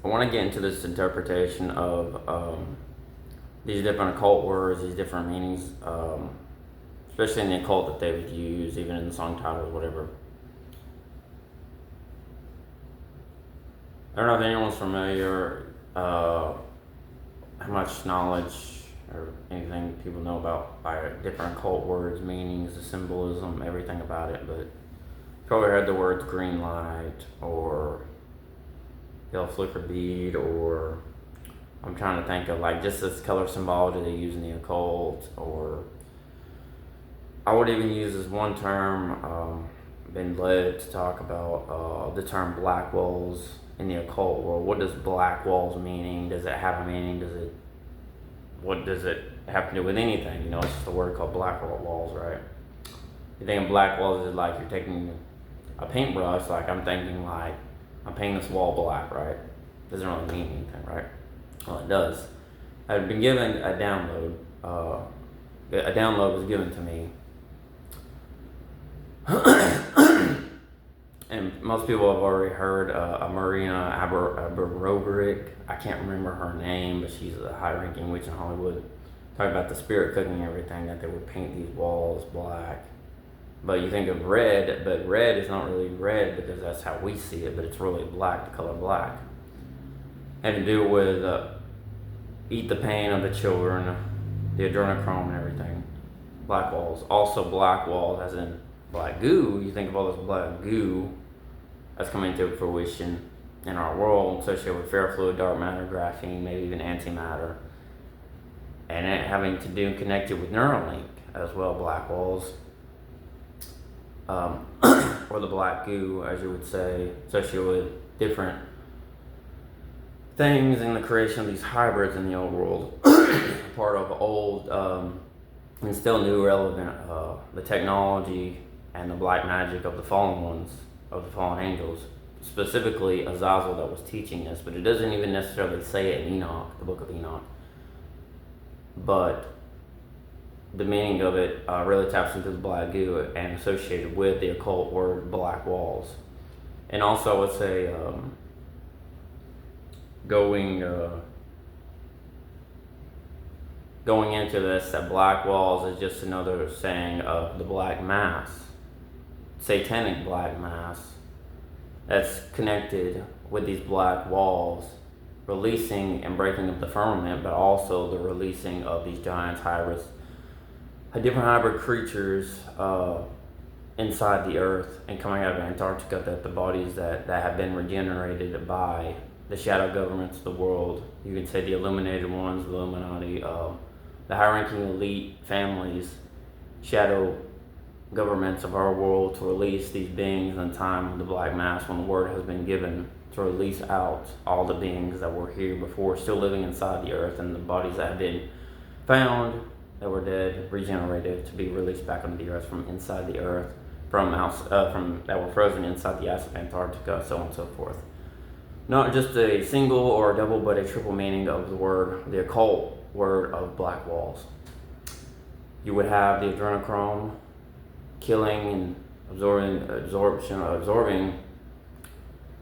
I want to get into this interpretation of these different occult words, these different meanings, especially in the occult that they would use, even in the song titles, whatever. I don't know if anyone's familiar, how much knowledge or anything people know about by different occult words, meanings, the symbolism, everything about it, but you probably heard the words green light or yellow flicker bead, or I'm trying to think of like just this color symbology they use in the occult, or I would even use this one term, been led to talk about the term black walls in the occult world. What does black walls meaning? Does it have a meaning? What does it have to do with anything? You know, it's just a word called black walls, right? You think of black walls as like you're taking a paintbrush, like I'm thinking like I'm painting this wall black, right? Doesn't really mean anything, right? Well, it does. I've been given a download. A download was given to me. And most people have already heard Marina Aberoberic. I can't remember her name, but she's a high-ranking witch in Hollywood. Talking about the spirit cooking and everything, that they would paint these walls black. But you think of red, but red is not really red because that's how we see it, but it's really black, the color black. Had to do with eat the pain of the children, the adrenochrome and everything. Black walls. Also black walls as in black goo. You think of all this black goo that's coming into fruition in our world, associated with ferrofluid, dark matter, graphene, maybe even antimatter. And it having to do connected with Neuralink as well, black walls. Or the black goo, as you would say, associated with different things in the creation of these hybrids in the old world. Part of old and still new relevant, the technology and the black magic of the fallen ones, of the fallen angels, specifically Azazel that was teaching this, but it doesn't even necessarily say it in Enoch, the book of Enoch. But the meaning of it really taps into the black goo and associated with the occult word black walls. And also I would say going into this, that black walls is just another saying of the black mass, satanic black mass, that's connected with these black walls, releasing and breaking up the firmament, but also the releasing of these giants, hybrids, different hybrid creatures inside the earth and coming out of Antarctica, that the bodies that have been regenerated by the shadow governments of the world, you can say the illuminated ones, the Illuminati, the high-ranking elite families, shadow governments of our world, to release these beings in time of the black mass, when the word has been given to release out all the beings that were here before, still living inside the earth, and the bodies that have been found that were dead, regenerated, to be released back onto the earth from inside the earth, from that were frozen inside the ice of Antarctica, so on and so forth. Not just a single or a double, but a triple meaning of the word, the occult word of black walls. You would have the adrenochrome killing and absorbing,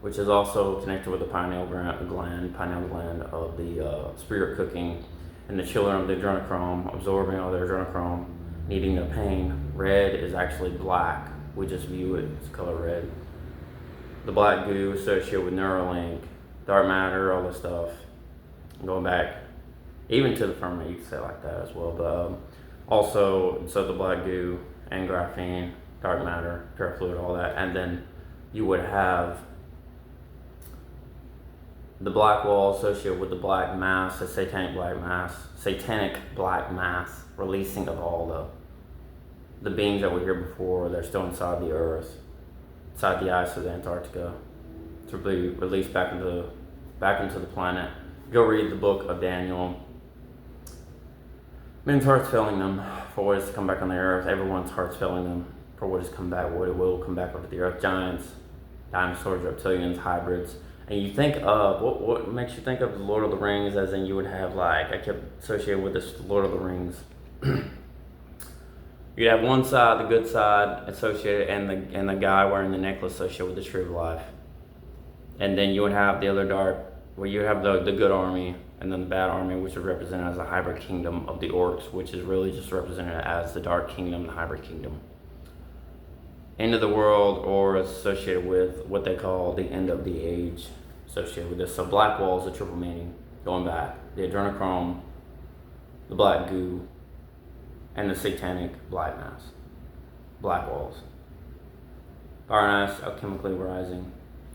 which is also connected with the pineal gland of the spirit cooking, and the children of the adrenochrome absorbing all their adrenochrome, needing the pain. Red is actually black. We just view it as color red. The black goo associated with Neuralink, dark matter, all this stuff. Going back even to the firmament, you could say it like that as well. But also, so the black goo and graphene, dark matter, ferrofluid, all that. And then you would have the black wall associated with the black mass, the satanic black mass, releasing of all the beings that were here before. They're still inside the earth, inside the ice of Antarctica, to be released back into the planet. Go read the book of Daniel. Men's hearts failing them for what is to come back on the earth. Everyone's hearts failing them for what is come back, what it will come back onto the earth. Giants, dinosaurs, reptilians, hybrids. And you think of, what makes you think of the Lord of the Rings, as in you would have, like, I kept associated with this Lord of the Rings. You'd have one side, the good side, associated, and the guy wearing the necklace associated with the tree of life. And then you would have the other dark where you have the good army and then the bad army, which is represented as the hybrid kingdom of the orcs, which is really just represented as the dark kingdom, the hybrid kingdom. End of the world, or associated with what they call the end of the age, associated with this. So black walls, the triple meaning, going back, the adrenochrome, the black goo, and the satanic black mass. Black walls. Garnas, alchemically rising,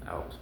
out.